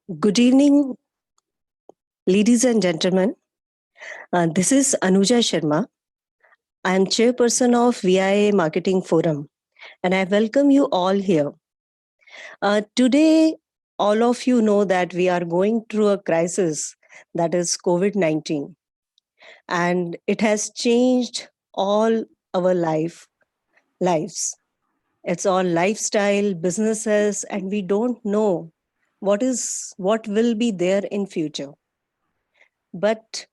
Good evening, ladies and gentlemen. This is Anuja Sharma. I am chairperson of VIA Marketing Forum, and I welcome you all here. Today, all of you know that we are going through a crisis that is COVID 19, and it has changed all our lives. It's all lifestyle, businesses, and we don't know what will be there in future. But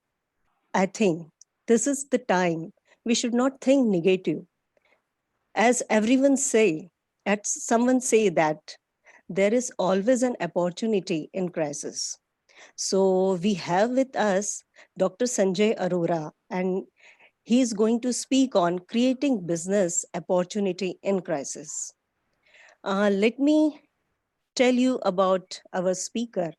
I think this is the time we should not think negative. As everyone say, as someone say that there is always an opportunity in crisis. So we have with us Dr. Sanjay Arora, and he is going to speak on creating business opportunity in crisis. Let me tell you about our speaker,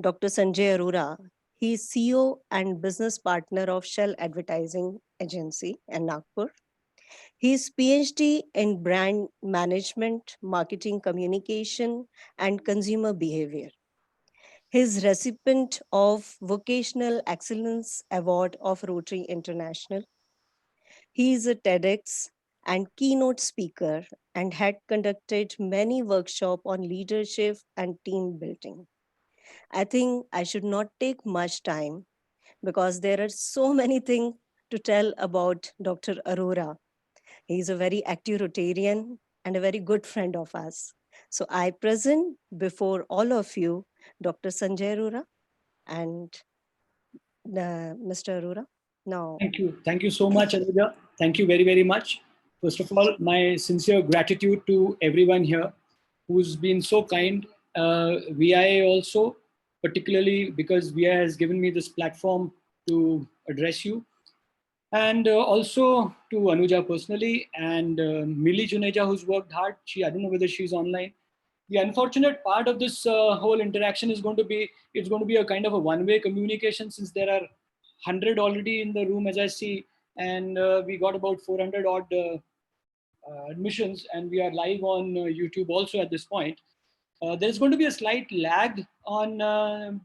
Dr. Sanjay Arora. He is CEO and business partner of Shell Advertising Agency in Nagpur. He is PhD in brand management, marketing communication, and consumer behavior. He is recipient of Vocational Excellence Award of Rotary International. He is a TEDx and keynote speaker and had conducted many workshops on leadership and team building. I think I should not take much time because there are so many things to tell about Dr. Arora. He's a very active Rotarian and a very good friend of us. So I present before all of you Dr. Sanjay Arora and Mr. Arora. Now, Thank you. Thank you so much, Anuja. Thank you very, very much. First of all, my sincere gratitude to everyone here who's been so kind. VIA also, particularly because VIA has given me this platform to address you. And also to Anuja personally and Millie Juneja, who's worked hard. I don't know whether she's online. The unfortunate part of this whole interaction is going to be, it's going to be a kind of a one-way communication, since there are 100 already in the room as I see, and we got about 400 odd admissions, and we are live on YouTube also at this point. There's going to be a slight lag on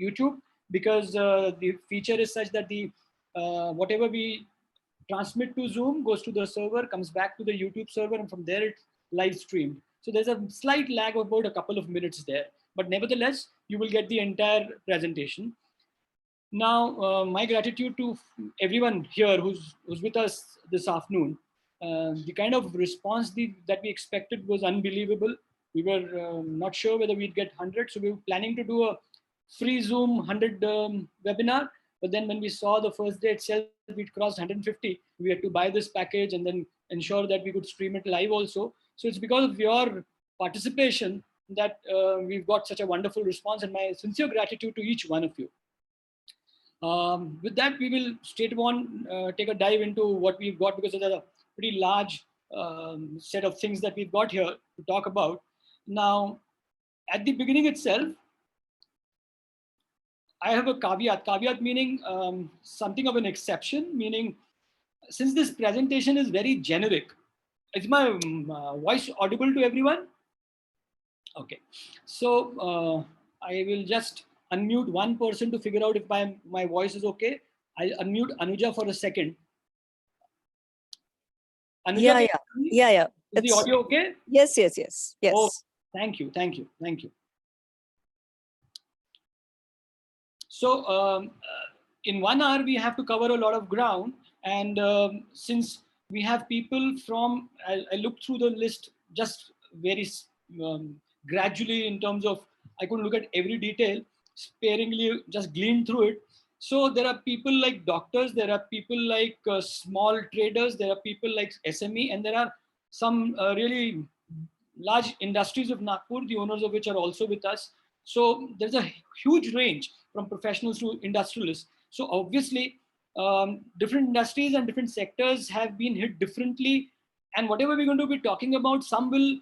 YouTube because the feature is such that the whatever we transmit to Zoom goes to the server, comes back to the YouTube server, and from there it's live streamed. So there's a slight lag of about a couple of minutes there, but nevertheless, you will get the entire presentation. Now, my gratitude to everyone here who's with us this afternoon. The kind of response that we expected was unbelievable. We were not sure whether we'd get 100, so we were planning to do a free Zoom 100 webinar. But then when we saw the first day itself, we'd crossed 150. We had to buy this package and then ensure that we could stream it live also. So it's because of your participation that we've got such a wonderful response, and my sincere gratitude to each one of you. With that, we will straight on take a dive into what we've got, because there's a pretty large set of things that we've got here to talk about. Now, at the beginning itself, I have a caveat. Caveat meaning something of an exception, meaning since this presentation is very generic, is my voice audible to everyone? Okay. So I will just unmute one person to figure out if my voice is okay. I'll unmute Anuja for a second. Anuja, yeah. Is the audio okay? Yes. Oh, thank you. So in 1 hour, we have to cover a lot of ground. And since we have people from, I looked through the list just very gradually in terms of, I couldn't look at every detail, sparingly just gleaned through it. So there are people like doctors, there are people like small traders, there are people like SME, and there are some really large industries of Nagpur, the owners of which are also with us. So there's a huge range from professionals to industrialists. So obviously, different industries and different sectors have been hit differently. And whatever we're going to be talking about, some will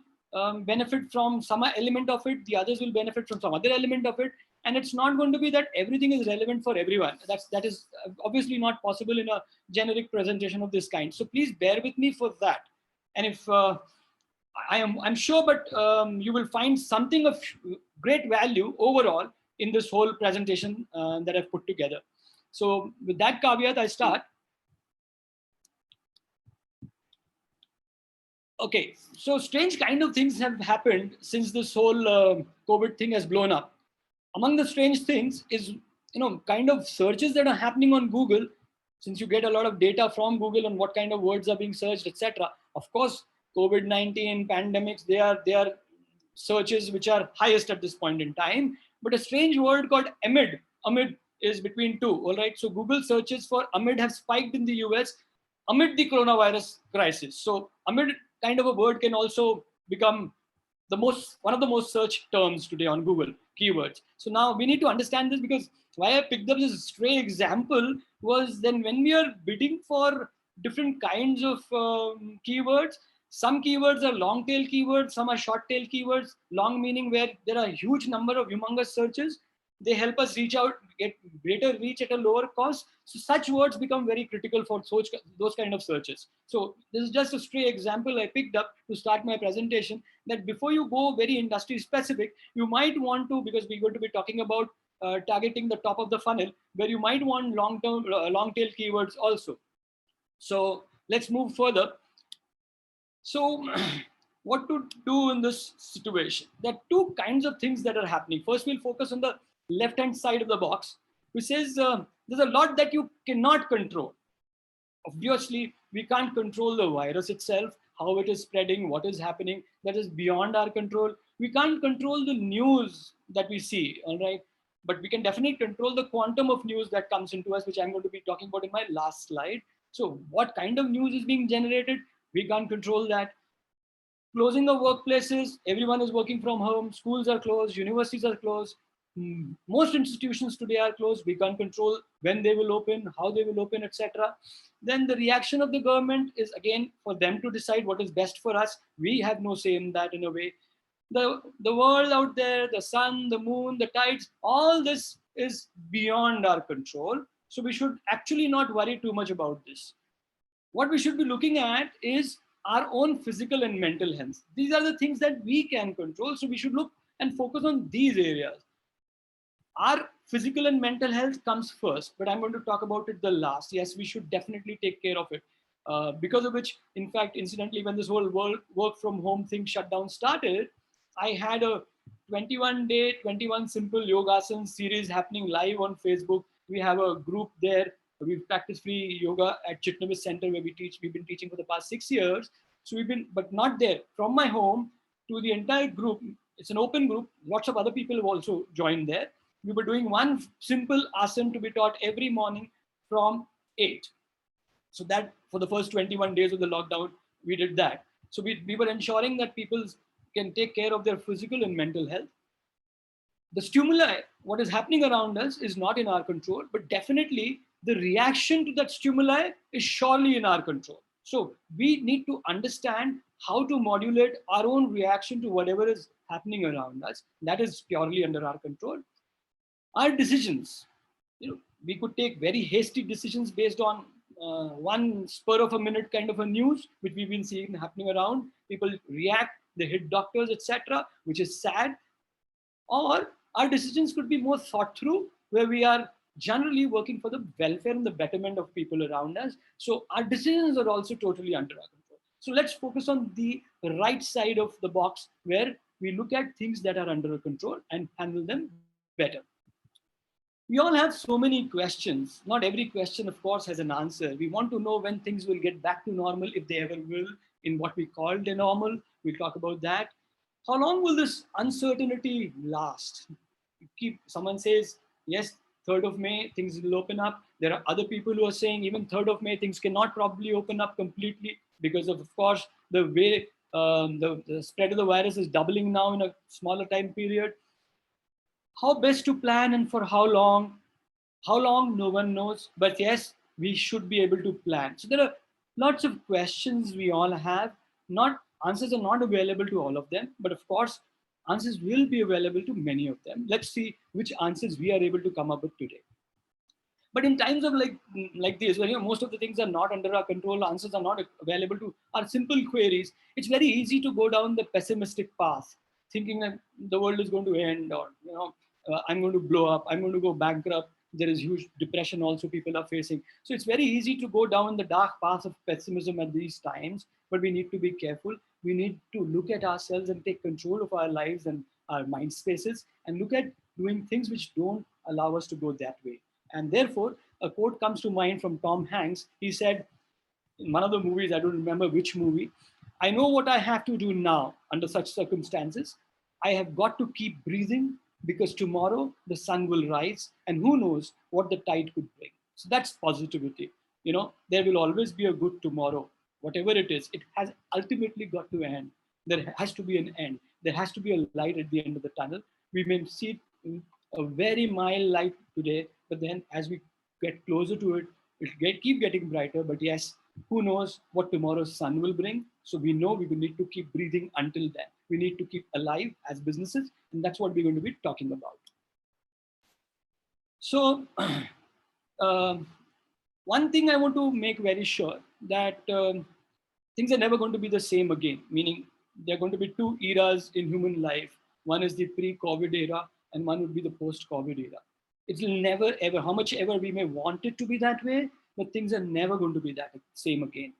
benefit from some element of it, the others will benefit from some other element of it. And it's not going to be that everything is relevant for everyone. That is obviously not possible in a generic presentation of this kind. So please bear with me for that. And if I'm sure, but you will find something of great value overall in this whole presentation that I've put together. So with that caveat, I start. Okay, so strange kind of things have happened since this whole COVID thing has blown up. Among the strange things is, kind of searches that are happening on Google, since you get a lot of data from Google on what kind of words are being searched, etc. Of course, COVID-19 pandemics, they are searches which are highest at this point in time. But a strange word called amid is between two. All right, so Google searches for amid have spiked in the US amid the coronavirus crisis. So amid kind of a word can also become one of the most searched terms today on Google keywords. So now we need to understand this, because why I picked up this stray example was then when we are bidding for different kinds of keywords, some keywords are long tail keywords, some are short tail keywords. Long meaning where there are a huge number of humongous searches. They help us reach out, get greater reach at a lower cost. So such words become very critical for those kind of searches. So this is just a stray example I picked up to start my presentation, that before you go very industry specific, you might want to, because we're going to be talking about targeting the top of the funnel, where you might want long tail keywords also. So let's move further. So what to do in this situation? There are two kinds of things that are happening. First, we'll focus on the left hand side of the box, which says there's a lot that you cannot control. Obviously, we can't control the virus itself, how it is spreading, what is happening. That is beyond our control. We can't control the news that we see, all right? But we can definitely control the quantum of news that comes into us, which I'm going to be talking about in my last slide. So what kind of news is being generated? We can't control that. Closing of workplaces, everyone is working from home, schools are closed, universities are closed. Most institutions today are closed. We can't control when they will open, how they will open, etc. Then the reaction of the government is again for them to decide what is best for us. We have no say in that in a way. The world out there, the sun, the moon, the tides, all this is beyond our control. So we should actually not worry too much about this. What we should be looking at is our own physical and mental health. These are the things that we can control. So we should look and focus on these areas. Our physical and mental health comes first, but I'm going to talk about it the last. Yes, we should definitely take care of it. Because of which, in fact, incidentally, when this whole work from home thing shutdown started, I had a 21-day, 21 simple yogasana series happening live on Facebook. We have a group there. We practice free yoga at Chitnavis Center where we've been teaching for the past 6 years. So but not there. From my home to the entire group, it's an open group. Lots of other people have also joined there. We were doing one simple asana to be taught every morning from 8. So that for the first 21 days of the lockdown, we did that. So we were ensuring that people can take care of their physical and mental health. The stimuli, what is happening around us is not in our control, but definitely the reaction to that stimuli is surely in our control. So we need to understand how to modulate our own reaction to whatever is happening around us. That is purely under our control. Our decisions, we could take very hasty decisions based on one spur of a minute kind of a news, which we've been seeing happening around. People react, they hit doctors, etc., which is sad. Or our decisions could be more thought through, where we are generally working for the welfare and the betterment of people around us. So our decisions are also totally under our control. So let's focus on the right side of the box, where we look at things that are under our control and handle them better. We all have so many questions. Not every question, of course, has an answer. We want to know when things will get back to normal, if they ever will, in what we call the normal. We'll talk about that. How long will this uncertainty last? Someone says, yes, 3rd of May, things will open up. There are other people who are saying even 3rd of May, things cannot probably open up completely because of course, the way the spread of the virus is doubling now in a smaller time period. How best to plan and for how long? How long, no one knows. But yes, we should be able to plan. So there are lots of questions we all have. Not answers are not available to all of them, but of course, answers will be available to many of them. Let's see which answers we are able to come up with today. But in times of like this, when most of the things are not under our control, answers are not available to our simple queries, it's very easy to go down the pessimistic path, thinking that the world is going to end, or I'm going to blow up, I'm going to go bankrupt. There is huge depression also people are facing. So it's very easy to go down the dark path of pessimism at these times. But we need to be careful. We need to look at ourselves and take control of our lives and our mind spaces, and look at doing things which don't allow us to go that way. And therefore, a quote comes to mind from Tom Hanks. He said in one of the movies, I don't remember which movie, I know what I have to do now under such circumstances. I have got to keep breathing because tomorrow the sun will rise and who knows what the tide could bring. So that's positivity. There will always be a good tomorrow. Whatever it is, it has ultimately got to end. There has to be an end. There has to be a light at the end of the tunnel. We may see a very mild light today, but then as we get closer to it, keep getting brighter. But yes, who knows what tomorrow's sun will bring. So we know we will need to keep breathing until then. We need to keep alive as businesses, and that's what we're going to be talking about. So one thing I want to make very sure that things are never going to be the same again, meaning there are going to be two eras in human life. One is the pre-COVID era and one would be the post-COVID era. It will never ever, how much ever we may want it to be that way, but things are never going to be that same again.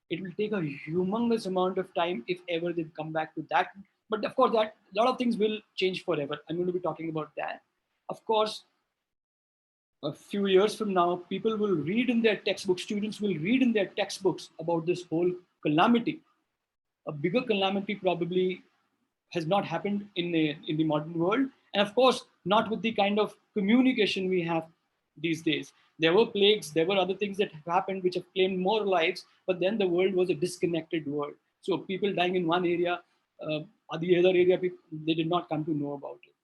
It will take a humongous amount of time if ever they come back to that. But of course, that a lot of things will change forever. I'm going to be talking about that. Of course, a few years from now, people will read in their textbooks, students will read in their textbooks about this whole calamity. A bigger calamity probably has not happened in the modern world. And of course, not with the kind of communication we have these days. There were plagues, there were other things that have happened which have claimed more lives, but then the world was a disconnected world. So people dying in one area, or the other area, they did not come to know about it.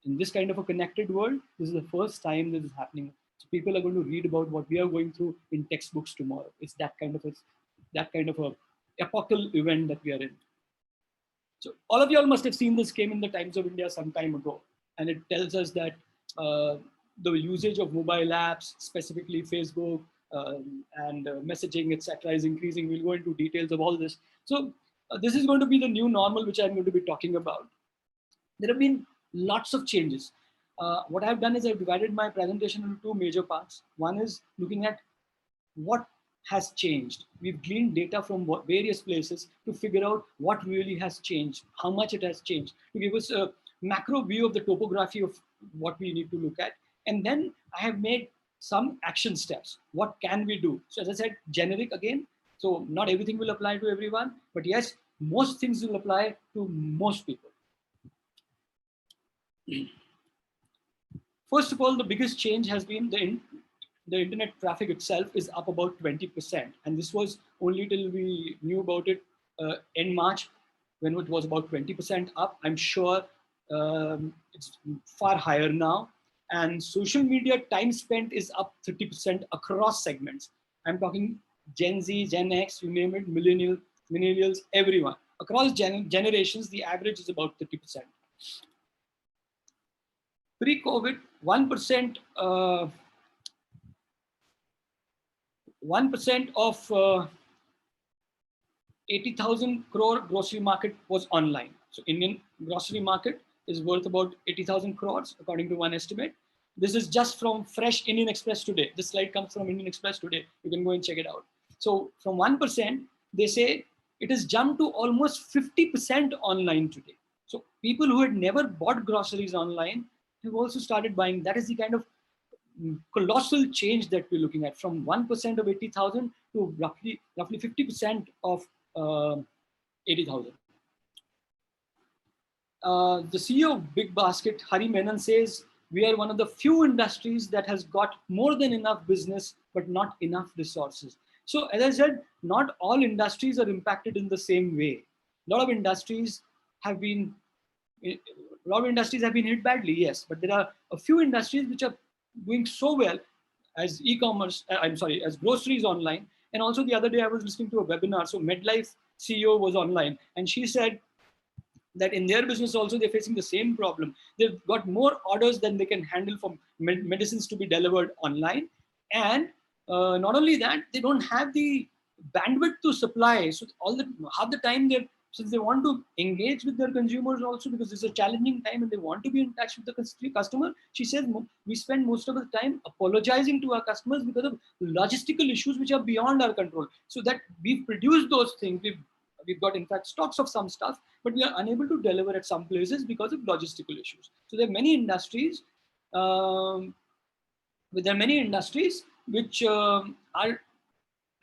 In this kind of a connected world, this is the first time this is happening. So people are going to read about what we are going through in textbooks tomorrow. It's that kind of a epochal event that we are in. So all of y'all must have seen this came in the Times of India some time ago, and it tells us that the usage of mobile apps, specifically Facebook and messaging, etc., is increasing. We'll go into details of all this. So this is going to be the new normal, which I'm going to be talking about. There have been lots of changes. What I've done is I've divided my presentation into two major parts. One is looking at what has changed. We've gleaned data from various places to figure out what really has changed, how much it has changed, to give us a macro view of the topography of what we need to look at. And then I have made some action steps. What can we do? So as I said, generic again. So not everything will apply to everyone, but yes, most things will apply to most people. First of all, the biggest change has been the internet traffic itself is up about 20%. And this was only till we knew about it in March, when it was about 20% up. I'm sure it's far higher now. And social media time spent is up 30% across segments. I'm talking Gen Z, Gen X, you name it, millennials, everyone. Across generations, the average is about 30%. Pre-COVID, 1% of 80,000 crore grocery market was online. So Indian grocery market is worth about 80,000 crores, according to one estimate. This is just from fresh Indian Express today. This slide comes from Indian Express today. You can go and check it out. So from 1%, they say it has jumped to almost 50% online today. So people who had never bought groceries online have also started buying. That is the kind of colossal change that we're looking at, from 1% of 80,000 to roughly 50% of 80,000. The CEO of Big Basket, Hari Menon, says we are one of the few industries that has got more than enough business, but not enough resources. So as I said, not all industries are impacted in the same way. A lot of industries have been hit badly, yes, but there are a few industries which are doing so well, as e-commerce, as groceries online. And also the other day I was listening to a webinar. So MedLife CEO was online, and she said that in their business also they're facing the same problem. They've got more orders than they can handle for medicines to be delivered online. And not only that, they don't have the bandwidth to supply. So half the time, since they want to engage with their consumers also, because it's a challenging time and they want to be in touch with the customer, she says we spend most of the time apologizing to our customers because of logistical issues which are beyond our control. So that we've produced those things, we've got in fact stocks of some stuff, but we are unable to deliver at some places because of logistical issues. So there are many industries um, there are many industries which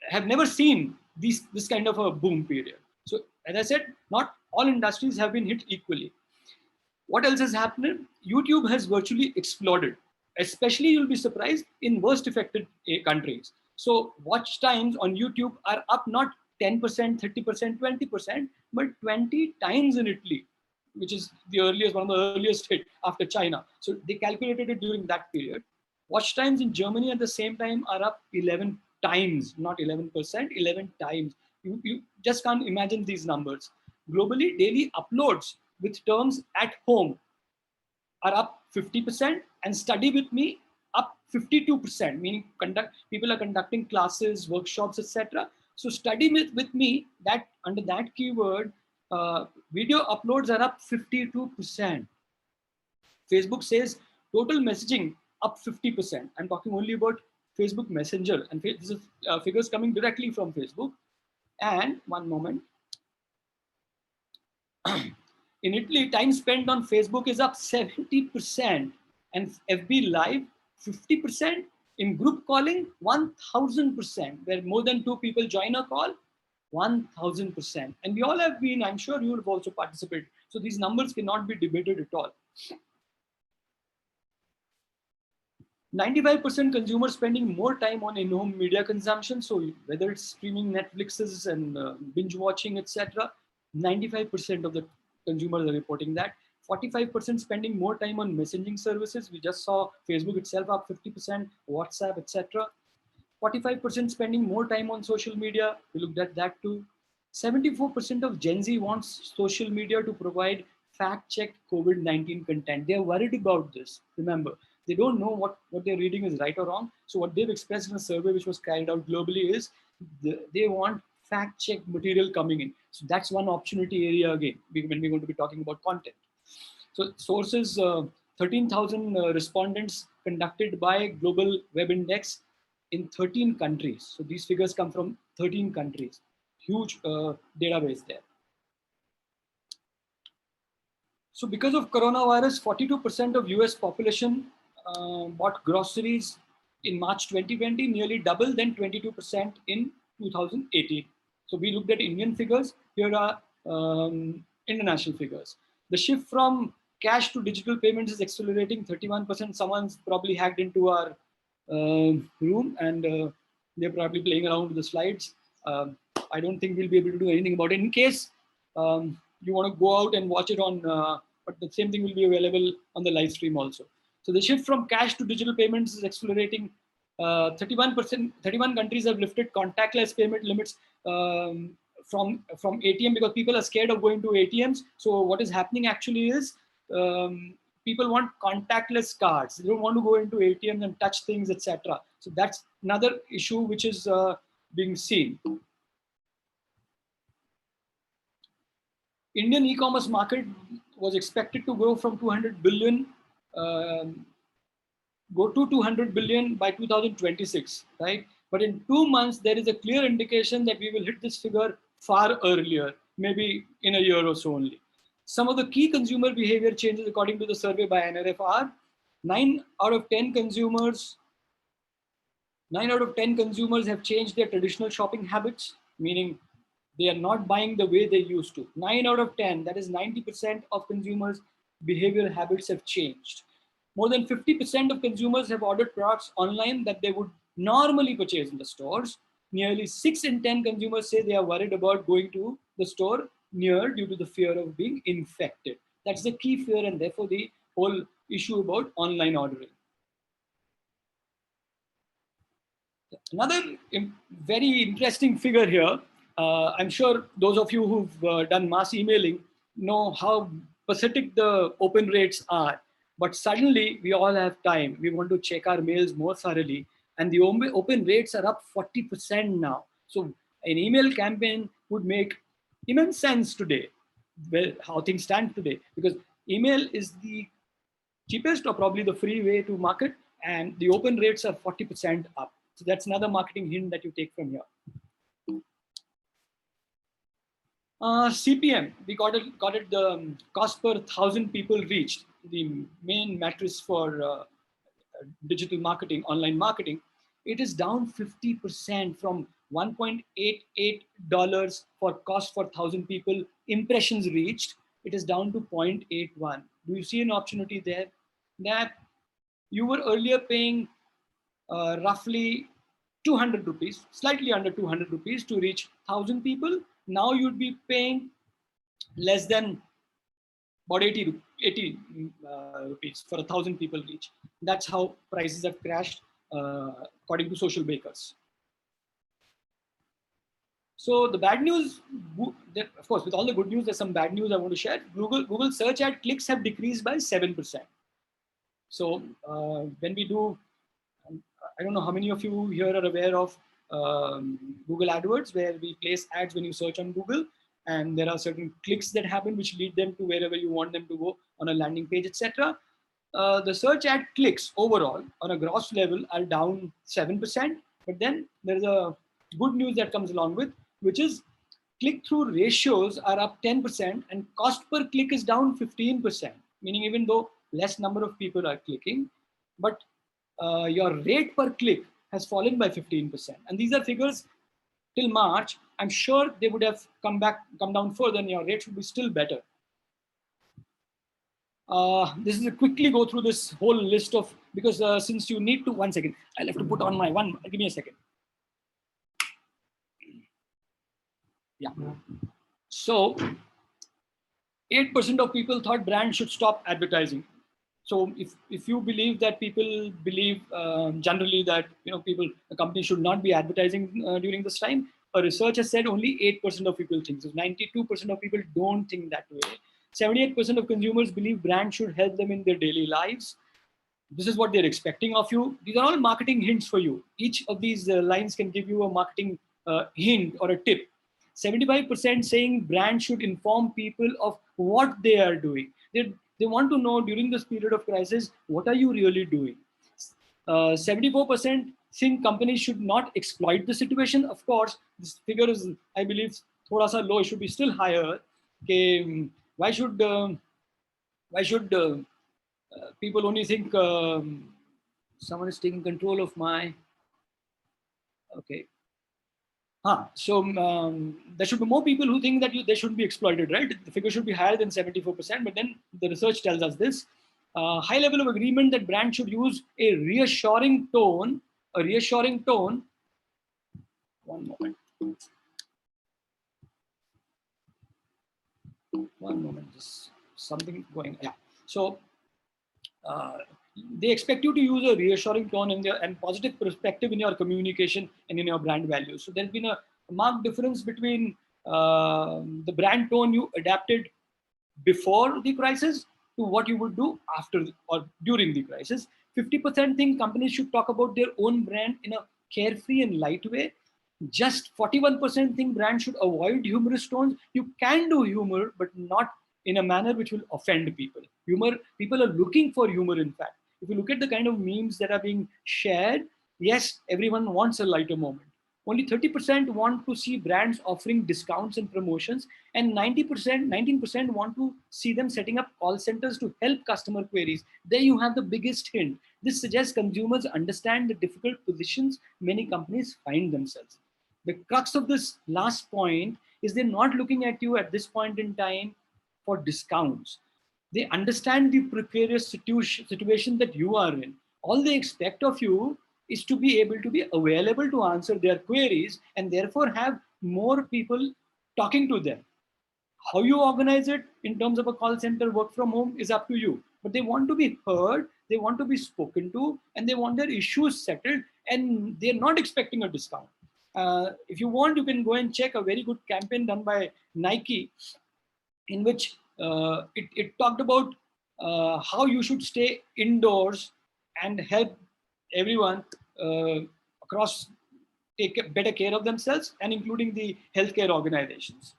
have never seen this kind of a boom period. So as I said, not all industries have been hit equally. What else has happened? YouTube has virtually exploded. Especially, you'll be surprised, in worst affected countries. So watch times on YouTube are up not 10%, 30%, 20%, but 20 times in Italy, which is one of the earliest hit after China. So they calculated it during that period. Watch times in Germany at the same time are up 11 times, not 11%, 11 times. You just can't imagine these numbers. Globally, daily uploads with terms at home are up 50%, and study with me up 52%, meaning people are conducting classes, workshops, etc. So study with me, that under that keyword, video uploads are up 52%. Facebook says total messaging up 50%. I'm talking only about Facebook Messenger, and this is figures coming directly from Facebook. And one moment. In Italy, time spent on Facebook is up 70%, and FB Live 50%. In group calling, 1000%, where more than 2 people join a call, 1000%. And we all have been, I'm sure you have also participated. So these numbers cannot be debated at all. 95% consumers spending more time on in-home media consumption. So whether it's streaming Netflixes and binge watching, etc., 95% of the consumers are reporting that. 45% spending more time on messaging services. We just saw Facebook itself up 50%, WhatsApp, etc. 45% spending more time on social media. We looked at that too. 74% of Gen Z wants social media to provide fact-checked COVID-19 content. They're worried about this. Remember, they don't know what they're reading is right or wrong. So what they've expressed in a survey which was carried out globally is they want fact-checked material coming in. So that's one opportunity area again when we're going to be talking about content. So sources, 13,000 respondents conducted by Global Web Index in 13 countries. So these figures come from 13 countries. Huge database there. So because of coronavirus, 42% of US population bought groceries in March 2020, nearly double than 22% in 2018. So we looked at Indian figures. Here are international figures. The shift from cash to digital payments is accelerating. 31%. Someone's probably hacked into our room and they're probably playing around with the slides. I don't think we'll be able to do anything about it. In case you want to go out and watch it on, but the same thing will be available on the live stream also. So the shift from cash to digital payments is accelerating. 31%, 31 countries have lifted contactless payment limits from ATM because people are scared of going to ATMs. So what is happening actually is people want contactless cards. They don't want to go into ATMs and touch things, etc. So that's another issue which is being seen. Indian e-commerce market was expected to grow from 200 billion, go to 200 billion by 2026, right? But in 2 months, there is a clear indication that we will hit this figure far earlier, maybe in a year or so only. Some of the key consumer behavior changes according to the survey by NRF are 9 out of 10 consumers have changed their traditional shopping habits, meaning they are not buying the way they used to. 9 out of 10, that is 90% of consumers' behavioral habits have changed. More than 50% of consumers have ordered products online that they would normally purchase in the stores. Nearly 6 in 10 consumers say they are worried about going to the store near due to the fear of being infected. That's the key fear and therefore the whole issue about online ordering. Another very interesting figure here, I'm sure those of you who've done mass emailing know how pathetic the open rates are. But suddenly we all have time. We want to check our mails more thoroughly. and the open rates are up 40% now. So an email campaign would make immense sense today, well, how things stand today, because email is the cheapest or probably the free way to market, and the open rates are 40% up. So that's another marketing hint that you take from here. CPM, we got it the cost per 1,000 people reached, the main matrix for digital marketing, online marketing. It is down 50% from $1.88 for cost for 1,000 people impressions reached. It is down to 0.81. Do you see an opportunity there? That you were earlier paying roughly 200 rupees, slightly under 200 rupees to reach 1,000 people. Now you'd be paying less than about 80 rupees for 1,000 people reach. That's how prices have crashed according to social bakers. So the bad news, of course, with all the good news, there's some bad news I want to share. Google search ad clicks have decreased by 7%. So when we do, I don't know how many of you here are aware of Google AdWords, where we place ads when you search on Google, and there are certain clicks that happen which lead them to wherever you want them to go on a landing page, etc. The search ad clicks overall on a gross level are down 7%, but then there's a good news that comes along with, which is click-through ratios are up 10% and cost per click is down 15%, meaning even though less number of people are clicking, but your rate per click has fallen by 15%. And these are figures till March. I'm sure they would have come down further, and your rate should be still better. This is a quickly go through this whole list of, because since you need to, 1 second, I'll have to put on my one, give me a second. Yeah. So 8% of people thought brands should stop advertising. So if you believe that people believe generally that the company should not be advertising during this time, a research has said only 8% of people think. So 92% of people don't think that way. 78% of consumers believe brands should help them in their daily lives. This is what they're expecting of you. These are all marketing hints for you. Each of these lines can give you a marketing hint or a tip. 75% saying brands should inform people of what they are doing. They want to know during this period of crisis, what are you really doing? 74% think companies should not exploit the situation. Of course, this figure is, I believe, thoda sa low. It should be still higher. Okay, why should people only think someone is taking control of my, okay. So there should be more people who think that they shouldn't be exploited, right? The figure should be higher than 74%, but then the research tells us this. High level of agreement that brands should use a reassuring tone. One moment. One moment, just something going, yeah. So they expect you to use a reassuring tone and positive perspective in your communication and in your brand values. So there's been a marked difference between the brand tone you adapted before the crisis to what you would do after or during the crisis. 50% think companies should talk about their own brand in a carefree and light way. Just 41% think brands should avoid humorous tones. You can do humor, but not in a manner which will offend people. People are looking for humor, in fact. If you look at the kind of memes that are being shared, yes, everyone wants a lighter moment. Only 30% want to see brands offering discounts and promotions, and 19% want to see them setting up call centers to help customer queries. There you have the biggest hint. This suggests consumers understand the difficult positions many companies find themselves. The crux of this last point is they're not looking at you at this point in time for discounts. They understand the precarious situation that you are in. All they expect of you is to be able to be available to answer their queries and therefore have more people talking to them. How you organize it in terms of a call center, work from home is up to you. But they want to be heard, they want to be spoken to, and they want their issues settled, and they're not expecting a discount. If you want, you can go and check a very good campaign done by Nike, in which it talked about how you should stay indoors and help everyone across take better care of themselves, and including the healthcare organizations.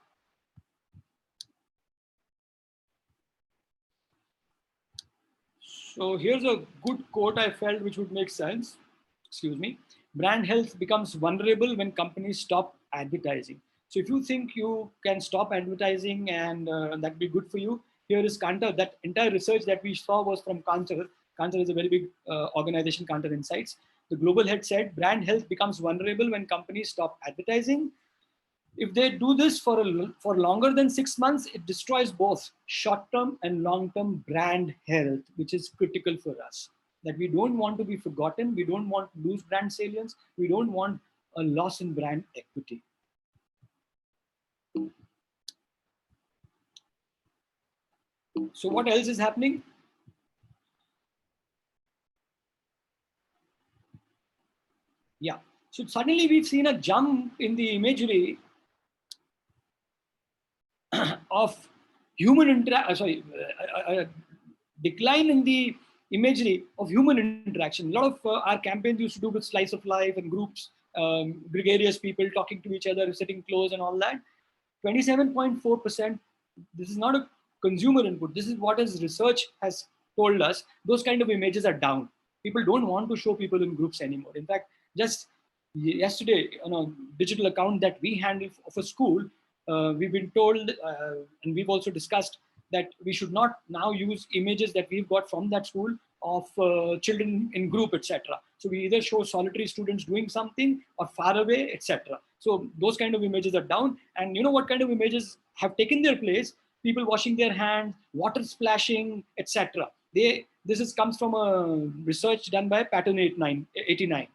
So here's a good quote I felt which would make sense. Excuse me. Brand health becomes vulnerable when companies stop advertising. So if you think you can stop advertising and that'd be good for you, here is Kantar. That entire research that we saw was from Kantar. Kantar is a very big organization, Kantar Insights. The global head said brand health becomes vulnerable when companies stop advertising. If they do this for longer than 6 months, it destroys both short-term and long-term brand health, which is critical for us. That we don't want to be forgotten, we don't want to lose brand salience, we don't want a loss in brand equity. So what else is happening? Yeah. So suddenly we've seen a jump in the imagery of human decline in the imagery of human interaction. A lot of our campaigns used to do with slice of life and groups, gregarious people talking to each other, sitting close and all that. 27.4%, this is not a consumer input. This is what his research has told us. Those kind of images are down. People don't want to show people in groups anymore. In fact, just yesterday on a digital account that we handle of a school, we've been told, and we've also discussed that we should not now use images that we've got from that school of children in group, etc. So we either show solitary students doing something or far away, etc. So those kind of images are down. And you know what kind of images have taken their place? People washing their hands, water splashing, etc. This comes from a research done by Pattern 89.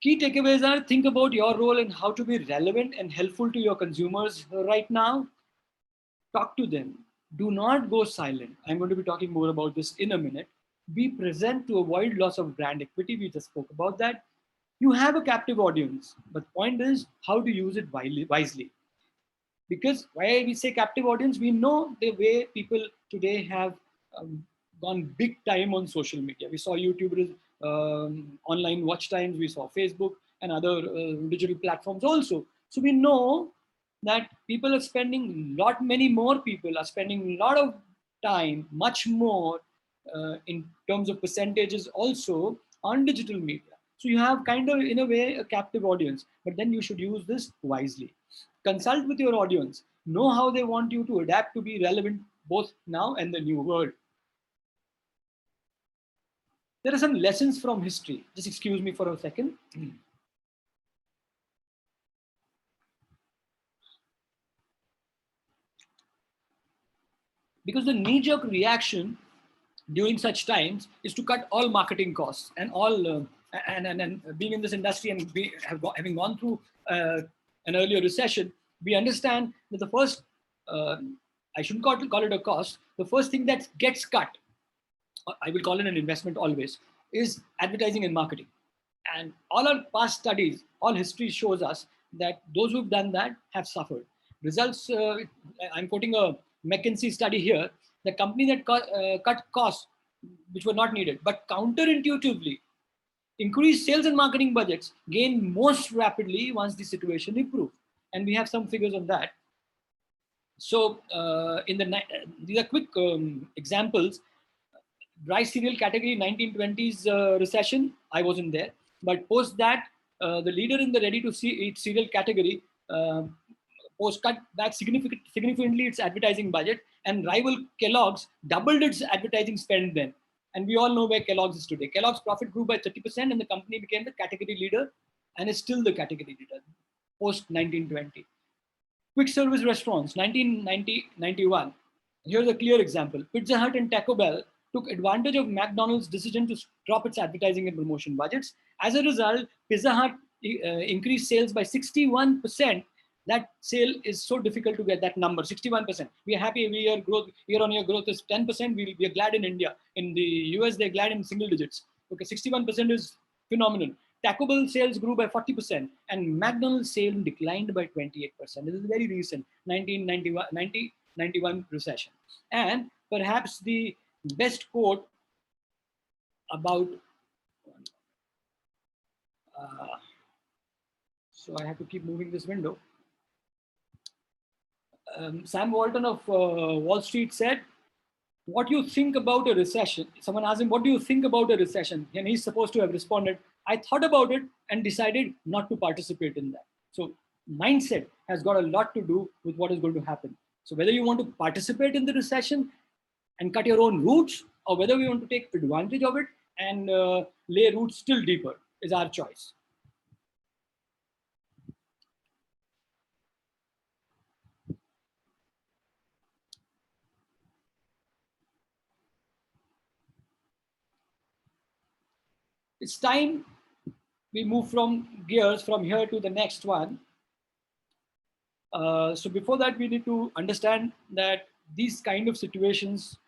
Key takeaways are: think about your role and how to be relevant and helpful to your consumers right now. Talk to them. Do not go silent. I'm going to be talking more about this in a minute. Be present to avoid loss of brand equity. We just spoke about that. You have a captive audience, but the point is how to use it wisely. Because why we say captive audience, we know the way people today have gone big time on social media. We saw YouTubers, online watch times, we saw Facebook and other digital platforms also. So we know that people are spending many more people are spending a lot of time, much more in terms of percentages also on digital media. So you have kind of, in a way, a captive audience, but then you should use this wisely. Consult with your audience. Know how they want you to adapt to be relevant both now and the new world. There are some lessons from history. Just excuse me for a second. Because the knee-jerk reaction during such times is to cut all marketing costs and all and being in this industry and having gone through an earlier recession, we understand that the first I shouldn't call it a cost. The first thing that gets cut, I will call it an investment always, is advertising and marketing. And all our past studies, all history shows us that those who've done that have suffered. Results, I'm quoting a McKinsey study here, the company that cut costs which were not needed, but counterintuitively increased sales and marketing budgets gain most rapidly once the situation improved. And we have some figures on that. So these are quick examples. Dry cereal category, 1920s recession, I wasn't there. But post that, the leader in the ready-to-eat cereal category post cut back significantly its advertising budget, and rival Kellogg's doubled its advertising spend then. And we all know where Kellogg's is today. Kellogg's profit grew by 30%, and the company became the category leader, and is still the category leader post 1920. Quick service restaurants, 1990-91. Here's a clear example. Pizza Hut and Taco Bell took advantage of McDonald's decision to drop its advertising and promotion budgets. As a result, Pizza Hut increased sales by 61%. That sale is so difficult to get that number, 61%. We are happy every year growth, year-on-year growth is 10%. We are glad in India. In the US, they're glad in single digits. Okay, 61% is phenomenal. Taco Bell sales grew by 40% and McDonald's sales declined by 28%. This is very recent, 1991 recession. And perhaps the best quote about So I have to keep moving this window. Sam Walton of Wall Street said, "What do you think about a recession?" Someone asked him, "What do you think about a recession?" And he's supposed to have responded, "I thought about it and decided not to participate in that." So mindset has got a lot to do with what is going to happen. So whether you want to participate in the recession and cut your own roots, or whether we want to take advantage of it and lay roots still deeper, is our choice. It's time we move from gears from here to the next one. So before that, we need to understand that these kind of situations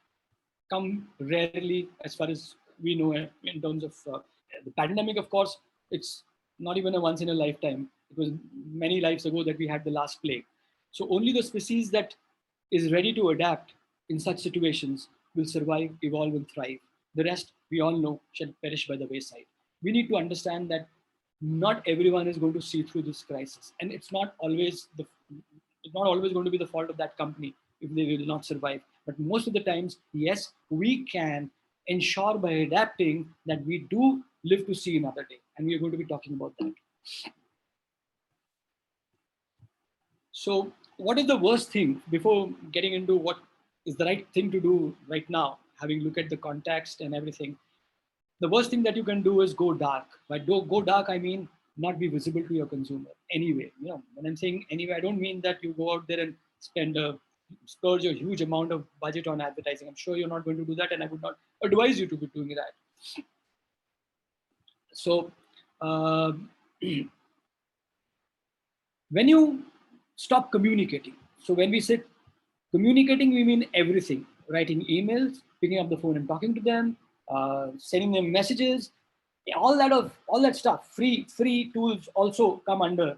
come rarely, as far as we know, in terms of the pandemic. Of course, it's not even a once in a lifetime. It was many lives ago that we had the last plague. So only the species that is ready to adapt in such situations will survive, evolve, and thrive. The rest, we all know, shall perish by the wayside. We need to understand that not everyone is going to see through this crisis, and it's not always going to be the fault of that company if they will not survive. But most of the times, yes, we can ensure by adapting that we do live to see another day, and we are going to be talking about that. So, what is the worst thing before getting into what is the right thing to do right now, having looked at the context and everything? The worst thing that you can do is go dark. By go dark, I mean not be visible to your consumer anyway. When I'm saying anyway, I don't mean that you go out there and splurge a huge amount of budget on advertising. I'm sure you're not going to do that, and I would not advise you to be doing that. So, uh, when you stop communicating, so when we say communicating, we mean everything: writing emails, picking up the phone and talking to them, sending them messages, all that stuff. Free tools also come under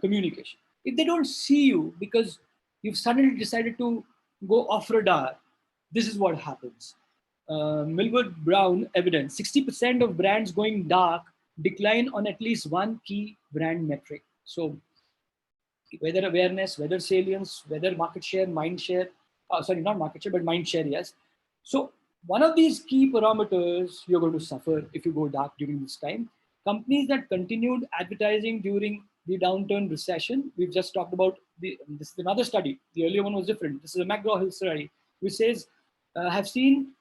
communication. If they don't see you because you've suddenly decided to go off radar, this is what happens. Millward Brown evidence: 60% of brands going dark decline on at least one key brand metric. So whether awareness, whether salience, whether market share, mind share, sorry, not market share, but mind share, yes. So one of these key parameters you're going to suffer if you go dark during this time. Companies that continued advertising during the downturn recession, we've just talked about, this is another study. The earlier one was different. This is a McGraw-Hill study, which says have seen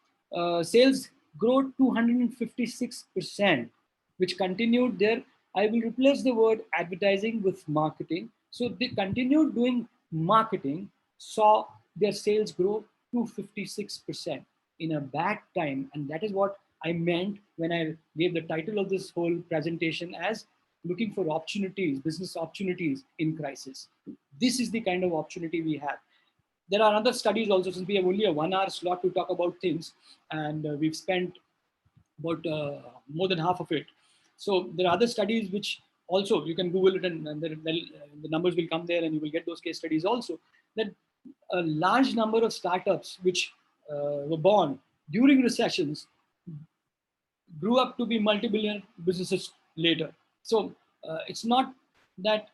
sales grow 256%, which continued their, I will replace the word advertising with marketing. So they continued doing marketing, saw their sales grow 256% in a bad time. And that is what I meant when I gave the title of this whole presentation as looking for opportunities, business opportunities in crisis. This is the kind of opportunity we have. There are other studies also, since we have only a 1 hour slot to talk about things, and we've spent about more than half of it. So there are other studies which also you can Google it, and the numbers will come there, and you will get those case studies also. That a large number of startups which were born during recessions grew up to be multi-billion businesses later. So it's not that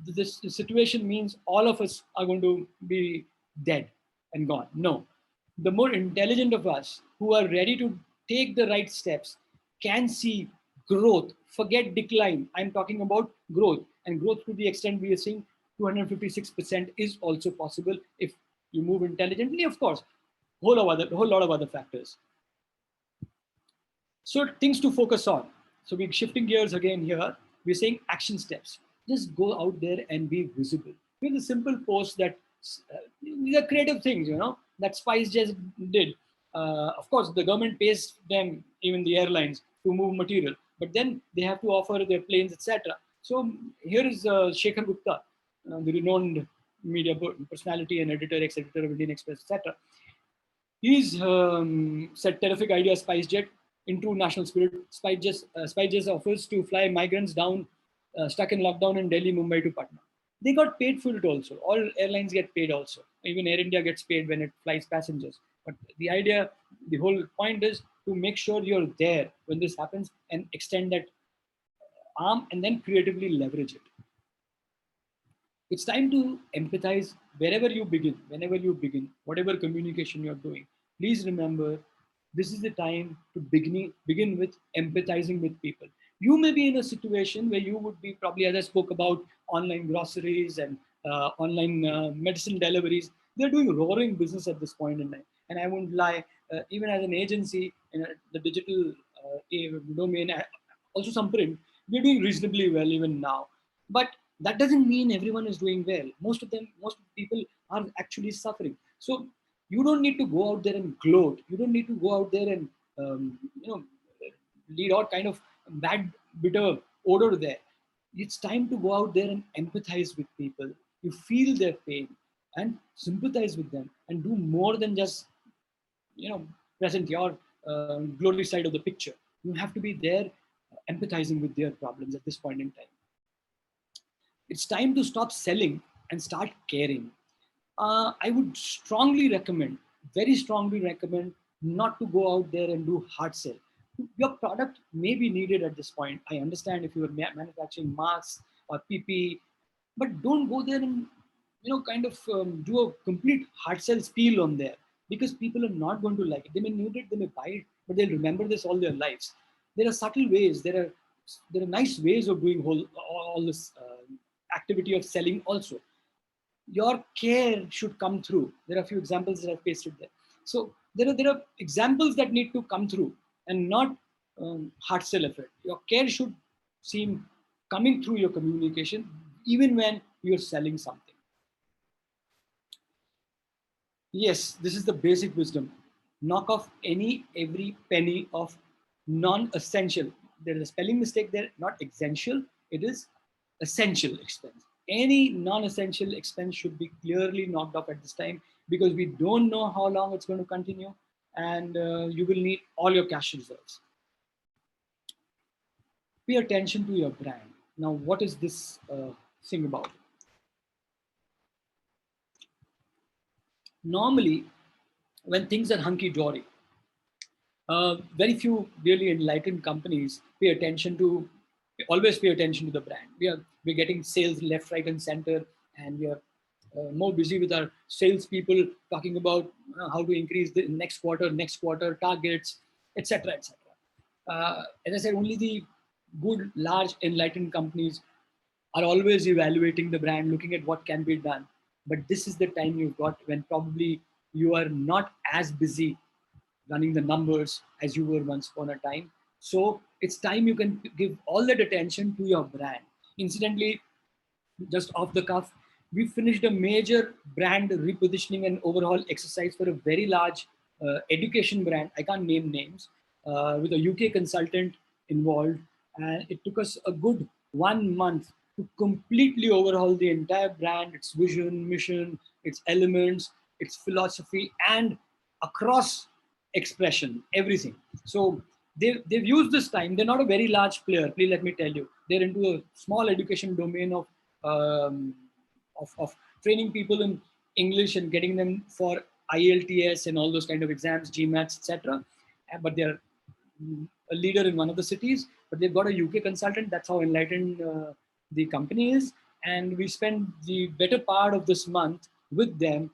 this situation means all of us are going to be dead and gone. No, the more intelligent of us who are ready to take the right steps can see growth. Forget decline. I'm talking about growth, and growth to the extent we are seeing 256% is also possible if you move intelligently. Of course, whole lot of other factors. So things to focus on. So we're shifting gears again here. We're saying action steps. Just go out there and be visible. Here's a simple post that these are creative things, that Spice just did. Of course, the government pays them, even the airlines, to move material, but then they have to offer their planes, etc. So here is Shekhar Gupta, the renowned media personality and editor, ex-editor of Indian Express, etc. He's said, terrific idea, SpiceJet. In true national spirit, SpiceJet offers to fly migrants down, stuck in lockdown in Delhi, Mumbai to Patna. They got paid for it also. All airlines get paid also. Even Air India gets paid when it flies passengers. But the idea, the whole point is to make sure you're there when this happens and extend that arm, and then creatively leverage it. It's time to empathize whenever you begin, whatever communication you're doing. Please remember, this is the time to begin with empathizing with people. You may be in a situation where you would be probably, as I spoke about, online groceries and online medicine deliveries. They're doing roaring business at this point in time. And I won't lie, even as an agency in the digital domain, also some print, we're doing reasonably well even now. But that doesn't mean everyone is doing well. Most people are actually suffering. So you don't need to go out there and gloat. You don't need to go out there and you know lead all kind of bad bitter odor there. It's time to go out there and empathize with people. You feel their pain and sympathize with them, and do more than just present your glory side of the picture. You have to be there, empathizing with their problems at this point in time. It's time to stop selling and start caring. I would very strongly recommend, not to go out there and do hard sell. Your product may be needed at this point. I understand if you are manufacturing masks or PP, but don't go there and kind of do a complete hard sell spiel on there, because people are not going to like it. They may need it, they may buy it, but they'll remember this all their lives. There are subtle ways. There are nice ways of doing all this activity of selling also. Your care should come through. There are a few examples that I've pasted there. So there are examples that need to come through, and not hard sell effort. Your care should seem coming through your communication, even when you're selling something. Yes, this is the basic wisdom. Knock off every penny of non-essential. There is a spelling mistake there, not essential. It is essential expense. Any non-essential expense should be clearly knocked off at this time, because we don't know how long it's going to continue, and you will need all your cash reserves. Pay attention to your brand. Now, what is this thing about? Normally, when things are hunky-dory, very few really enlightened companies always pay attention to the brand. We're getting sales left, right, and center, and we are more busy with our salespeople talking about how to increase the next quarter targets, etc., etc. As I said, only the good, large, enlightened companies are always evaluating the brand, looking at what can be done. But this is the time you've got when probably you are not as busy running the numbers as you were once upon a time. So it's time you can give all that attention to your brand. Incidentally, just off the cuff, we finished a major brand repositioning and overhaul exercise for a very large education brand. I can't name names, with a UK consultant involved. And it took us a good 1 month to completely overhaul the entire brand, its vision, mission, its elements, its philosophy, and across expression, everything. So they've used this time. They're not a very large player, please let me tell you. They're into a small education domain um, of training people in English and getting them for IELTS and all those kind of exams, GMATs, etc. But they're a leader in one of the cities, but they've got a UK consultant. That's how enlightened the company is. And we spent the better part of this month with them,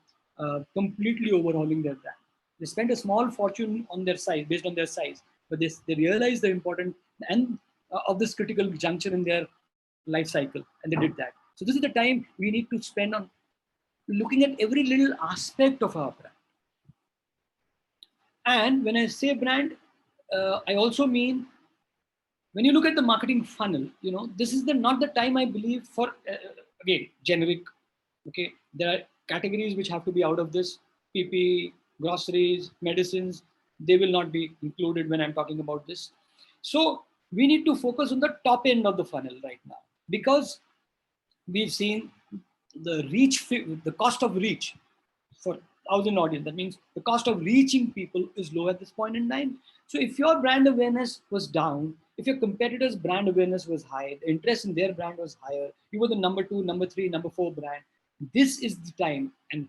completely overhauling their brand. They spent a small fortune on their size, based on their size, but they realized the importance and of this critical juncture in their life cycle, and they did that. So this is the time we need to spend on looking at every little aspect of our brand. And when I say brand, I also mean, when you look at the marketing funnel, this is not the time, I believe, for again, generic. Okay, there are categories which have to be out of this. PP, groceries, medicines, they will not be included when I'm talking about this. So we need to focus on the top end of the funnel right now, because we've seen the cost of reach for 1,000 audience. That means the cost of reaching people is low at this point in time. So if your brand awareness was down, if your competitors' brand awareness was high, the interest in their brand was higher, you were the number 2, number 3, number 4 brand, this is the time. And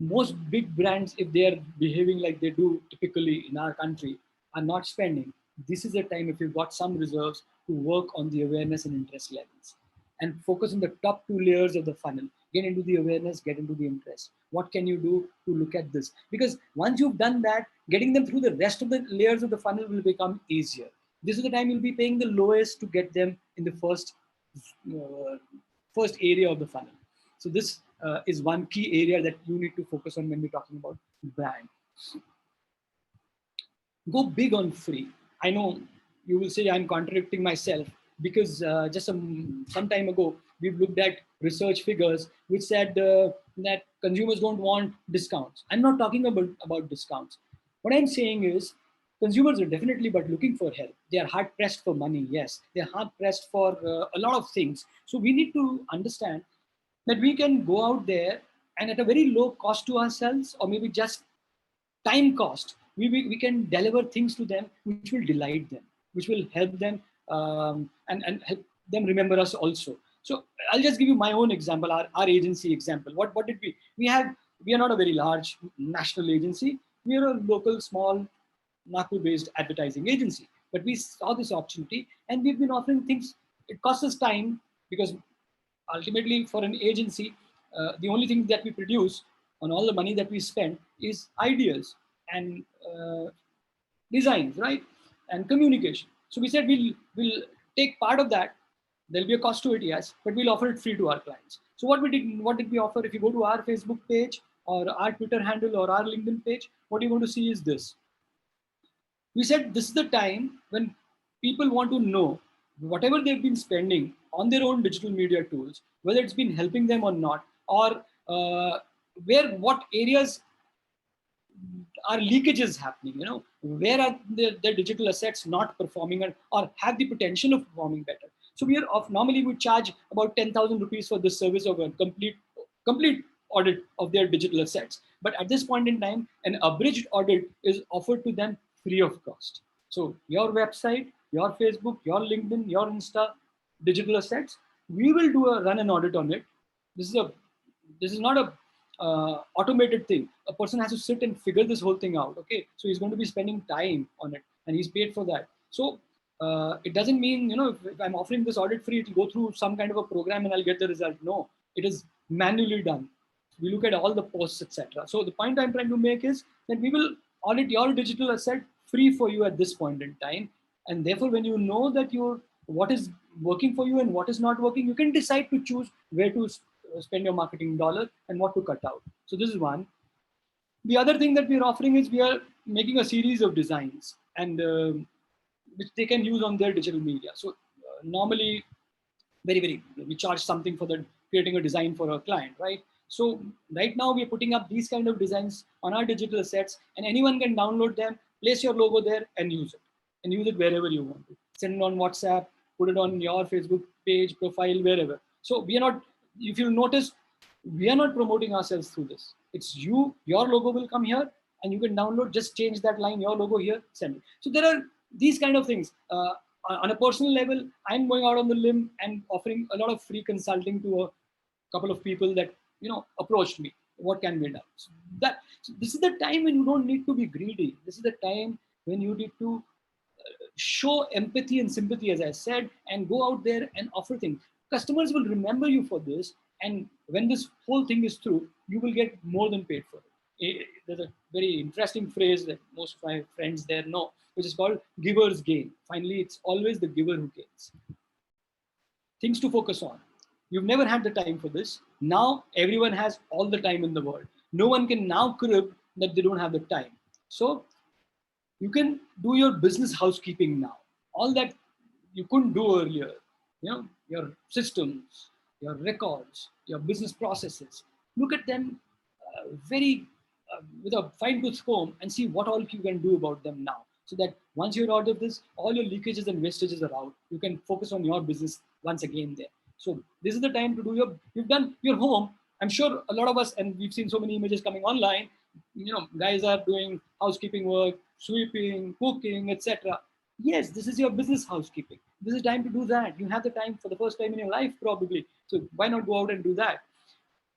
most big brands, if they are behaving like they do typically in our country, are not spending. this is the time, if you've got some reserves, to work on the awareness and interest levels and focus on the top two layers of the funnel. Get into the awareness, get into the interest. What can you do to look at this? Because once you've done that, getting them through the rest of the layers of the funnel will become easier. This is the time you'll be paying the lowest to get them in the uh, first area of the funnel. So this is one key area that you need to focus on when we're talking about brand. Go big on free. I know you will say I'm contradicting myself, because just some time ago, we've looked at research figures which said that consumers don't want discounts. I'm not talking about discounts. What I'm saying is consumers are definitely but looking for help. They are hard pressed for money. Yes, they're hard pressed for a lot of things. So we need to understand that we can go out there and at a very low cost to ourselves, or maybe just time cost, we can deliver things to them which will delight them, which will help them, and help them remember us also. So I'll just give you my own example, our agency example. What did we are not a very large national agency. We are a local small Nagpur based advertising agency, but we saw this opportunity and we've been offering things. It costs us time, because ultimately for an agency, the only thing that we produce on all the money that we spend is ideas and designs, right? And communication. So we said we'll take part of that. There'll be a cost to it, yes, but we'll offer it free to our clients. So what did we offer? If you go to our Facebook page or our Twitter handle or our LinkedIn page, what you're going to see is this. We said this is the time when people want to know whatever they've been spending on their own digital media tools, whether it's been helping them or not, or what areas are leakages happening, where are their digital assets not performing or have the potential of performing better. So normally we charge about 10,000 rupees for this service of a complete audit of their digital assets. But at this point in time, an abridged audit is offered to them free of cost. So your website, your Facebook, your LinkedIn, your Insta digital assets, we will run an audit on it. This is not a automated thing. A person has to sit and figure this whole thing out. Okay, so he's going to be spending time on it, and he's paid for that. So it doesn't mean, if I'm offering this audit free, it'll go through some kind of a program and I'll get the result. No, it is manually done. We look at all the posts, etc. So the point I'm trying to make is that we will audit your digital asset free for you at this point in time, and therefore when you know that what is working for you and what is not working, you can decide to choose where to spend your marketing dollar and what to cut out. So this is one. The other thing that we're offering is we are making a series of designs, and which they can use on their digital media. So normally, we charge something for creating a design for a client, right? So right now we're putting up these kind of designs on our digital assets, and anyone can download them, place your logo there, and use it wherever you want to. Send it on WhatsApp, put it on your Facebook page, profile, wherever. So we are not, if you notice, we are not promoting ourselves through this. It's you, your logo will come here and you can download, just change that line, your logo here, send it. So there are these kind of things. On a personal level, I'm going out on the limb and offering a lot of free consulting to a couple of people that, approached me. What can be done? So this is the time when you don't need to be greedy. This is the time when you need to show empathy and sympathy, as I said, and go out there and offer things. Customers will remember you for this, and when this whole thing is through, you will get more than paid for it. There's a very interesting phrase that most of my friends there know, which is called giver's gain. Finally, it's always the giver who gains. Things to focus on. You've never had the time for this. Now everyone has all the time in the world. No one can now crib that they don't have the time. So you can do your business housekeeping now. All that you couldn't do earlier. Your systems, your records, your business processes. Look at them very with a fine tooth comb and see what all you can do about them now. So that once you're out of this, all your leakages and wastages are out. You can focus on your business once again there. So this is the time to you've done your home. I'm sure a lot of us, and we've seen so many images coming online, guys are doing housekeeping work, sweeping, cooking, etc. Yes, this is your business housekeeping. This is time to do that. You have the time for the first time in your life, probably. So why not go out and do that?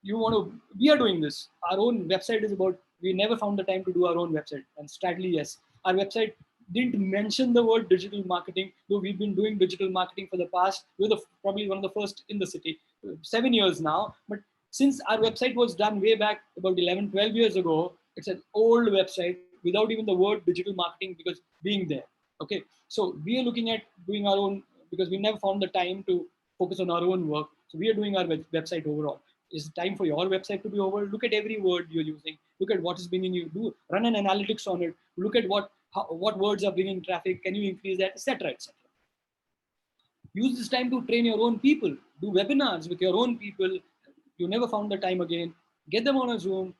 We are doing this. Our own website is about, we never found the time to do our own website. And sadly, yes, our website didn't mention the word digital marketing, though we've been doing digital marketing for the past, we're probably one of the first in the city, 7 years now. But since our website was done way back about 11, 12 years ago, it's an old website without even the word digital marketing because being there. Okay. So we are looking at doing our own because we never found the time to focus on our own work. So we are doing our website overall. It's time for your website to be over. Look at every word you're using. Look at what is bringing you. Run an analytics on it. Look at what words are bringing traffic. Can you increase that, etc., etc. Use this time to train your own people. Do webinars with your own people. You never found the time again. Get them on a Zoom.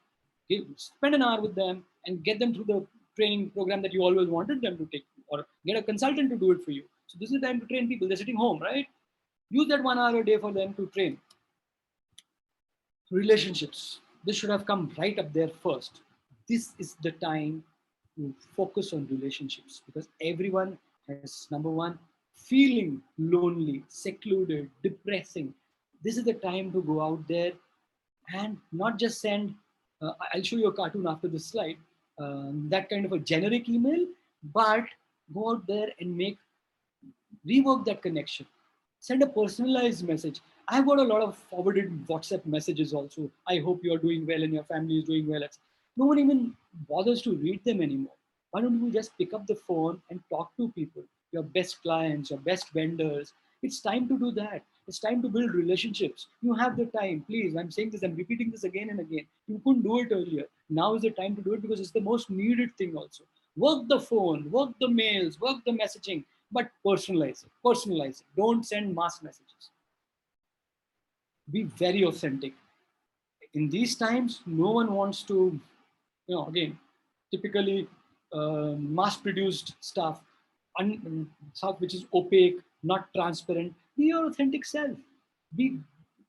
Spend an hour with them and get them through the training program that you always wanted them to take, or get a consultant to do it for you. So this is the time to train people. They're sitting home, right? Use that 1 hour a day for them to train. Relationships. This should have come right up there first. This is the time to focus on relationships because everyone has, number one, feeling lonely, secluded, depressing. This is the time to go out there and not just send, I'll show you a cartoon after this slide, that kind of a generic email, but go out there and rework that connection. Send a personalized message. I've got a lot of forwarded WhatsApp messages also. I hope you're doing well and your family is doing well. No one even bothers to read them anymore. Why don't you just pick up the phone and talk to people, your best clients, your best vendors? It's time to do that. It's time to build relationships. You have the time. Please, I'm saying this, I'm repeating this again and again. You couldn't do it earlier. Now is the time to do it because it's the most needed thing also. Work the phone, work the mails, work the messaging, but personalize it. Personalize it. Don't send mass messages. Be very authentic. In these times, no one wants to, again, typically mass-produced stuff, stuff which is opaque, not transparent. Be your authentic self.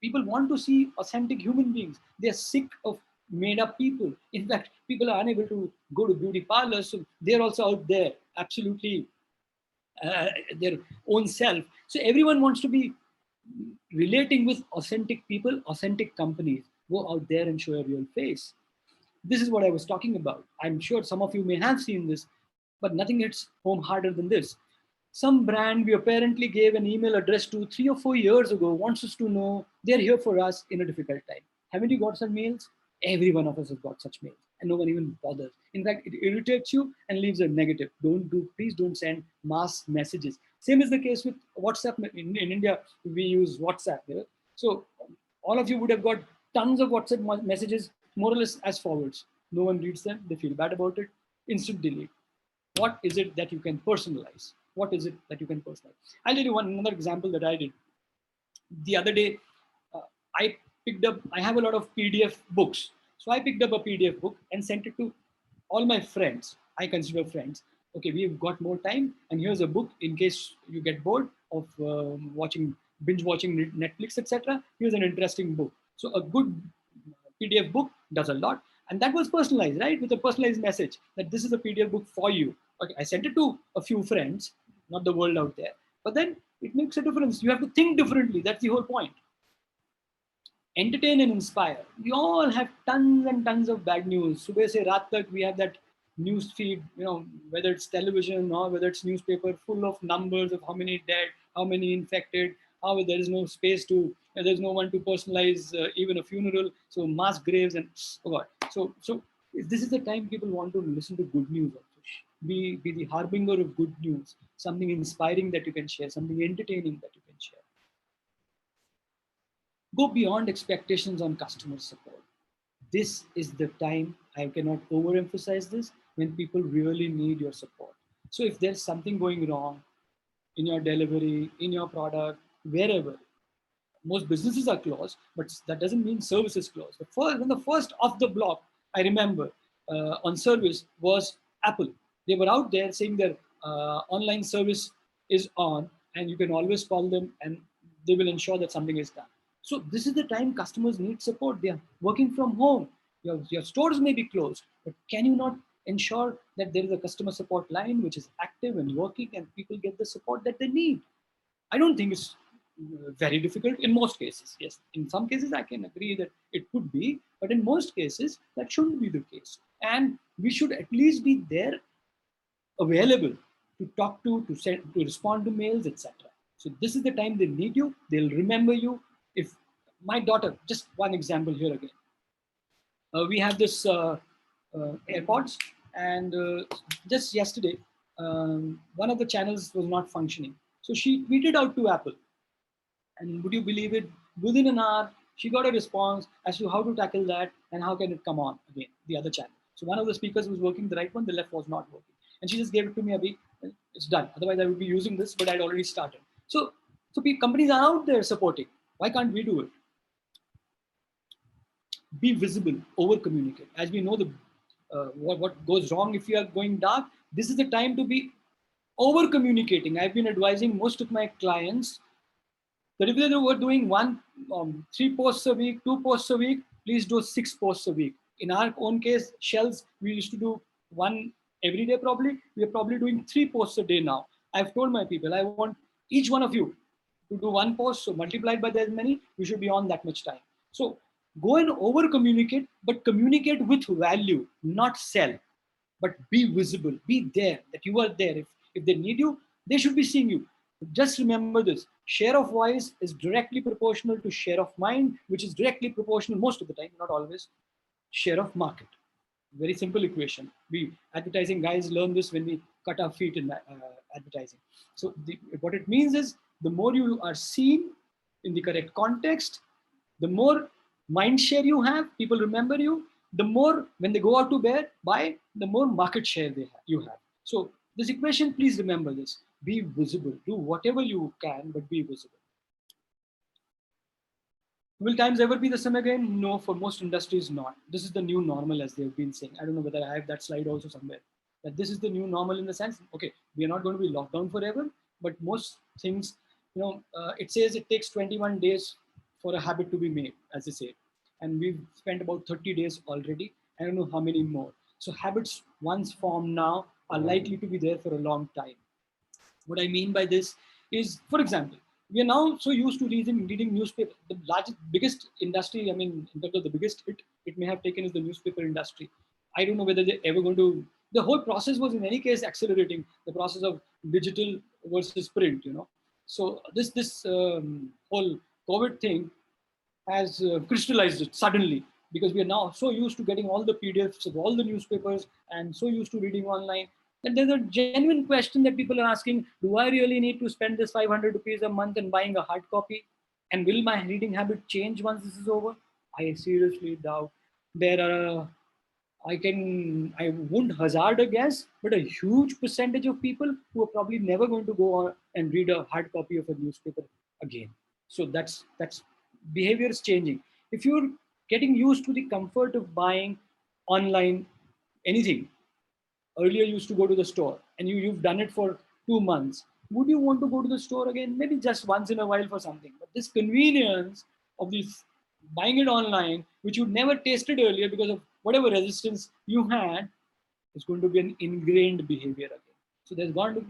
People want to see authentic human beings. They're sick of made-up people. In fact, people are unable to go to beauty parlors, so they're also out there, absolutely their own self. So everyone wants to be relating with authentic people, authentic companies. Go out there and show your real face. This is what I was talking about. I'm sure some of you may have seen this, but nothing hits home harder than this. Some brand we apparently gave an email address to 3 or 4 years ago wants us to know they're here for us in a difficult time. Haven't you got some mails? Every one of us has got such mails, and no one even bothers. In fact, it irritates you and leaves a negative. Please don't send mass messages. Same is the case with WhatsApp. In India, we use WhatsApp. Yeah? So all of you would have got tons of WhatsApp messages, more or less as forwards. No one reads them. They feel bad about it. Instant delete. What is it that you can personalize? What is it that you can personalize? I'll tell you another example that I did. The other day, uh, I have a lot of PDF books. So I picked up a PDF book and sent it to all my friends. I consider friends. Okay, we've got more time, and here's a book in case you get bored of binge watching Netflix, etc. Here's an interesting book. So a good PDF book does a lot, and that was personalized, right? With a personalized message that this is a PDF book for you. Okay, I sent it to a few friends, not the world out there. But then it makes a difference. You have to think differently. That's the whole point. Entertain and inspire. We all have tons and tons of bad news. Subah se raat tak, we have that news feed, whether it's television or whether it's newspaper, full of numbers of how many dead, how many infected, how there is no space to, there's no one to personalize even a funeral. So mass graves and oh God. So this is the time people want to listen to good news also. Be the harbinger of good news, something inspiring that you can share, something entertaining that you can share. Go beyond expectations on customer support. This is the time, I cannot overemphasize this, when people really need your support. So if there's something going wrong in your delivery, in your product, wherever, most businesses are closed, but that doesn't mean service is closed. When the first off the block, I remember on service was Apple. They were out there saying their online service is on, and you can always call them, and they will ensure that something is done. So this is the time customers need support. They are working from home. Your stores may be closed, but can you not ensure that there is a customer support line which is active and working, and people get the support that they need? I don't think it's very difficult in most cases. Yes, in some cases I can agree that it could be, but in most cases that shouldn't be the case. And we should at least be there, available. to talk to send, to respond to mails, etc. So this is the time they need you. They'll remember you. If my daughter, just one example here again, we have this AirPods, and just yesterday, one of the channels was not functioning. So she tweeted out to Apple, and would you believe it? Within an hour, she got a response as to how to tackle that and how can it come on again, the other channel. So one of the speakers was working, the right one, the left was not working. And she just gave it to me, Abhi, it's done. Otherwise, I would be using this, but I'd already started. So companies are out there supporting. Why can't we do it? Be visible, over communicate. As we know, the what goes wrong if you are going dark. This is the time to be over communicating. I've been advising most of my clients that if they were doing three posts a week, two posts a week, please do six posts a week. In our own case, shells, we used to do one every day probably. We are probably doing three posts a day now. I've told my people, I want each one of you to do one post. So multiplied by that many, we should be on that much time. So go and over communicate, but communicate with value, not sell, but be visible, be there, that you are there. If they need you, they should be seeing you. Just remember this: share of voice is directly proportional to share of mind, which is directly proportional most of the time, not always, share of market. Very simple equation. We advertising guys learn this when we cut our feet in advertising. So what it means is the more you are seen in the correct context, the more mind share you have, people remember you, the more when they go out to buy, the more market share you have. So this equation, please remember this. Be visible. Do whatever you can, but be visible. Will times ever be the same again? No, for most industries, not. This is the new normal, as they've been saying. I don't know whether I have that slide also somewhere. That this is the new normal in the sense, okay, we are not going to be locked down forever, but most things, it says it takes 21 days for a habit to be made, as they say. And we've spent about 30 days already. I don't know how many more. So habits once formed now are likely to be there for a long time. What I mean by this is, for example, we are now so used to reading newspaper. The biggest industry, I mean, in terms of the biggest hit it may have taken is the newspaper industry. I don't know whether they're ever going to. The whole process was, in any case, accelerating the process of digital versus print. So this whole COVID thing has crystallized it suddenly, because we are now so used to getting all the PDFs of all the newspapers and so used to reading online that there's a genuine question that people are asking: do I really need to spend this 500 rupees a month in buying a hard copy? And will my reading habit change once this is over? I seriously doubt. There are, I wouldn't hazard a guess, but a huge percentage of people who are probably never going to go on and read a hard copy of a newspaper again. So that's behavior is changing. If you're getting used to the comfort of buying online anything, earlier you used to go to the store and you've done it for 2 months, would you want to go to the store again? Maybe just once in a while for something. But this convenience of this buying it online, which you never tasted earlier because of whatever resistance you had, is going to be an ingrained behavior again. So there's going to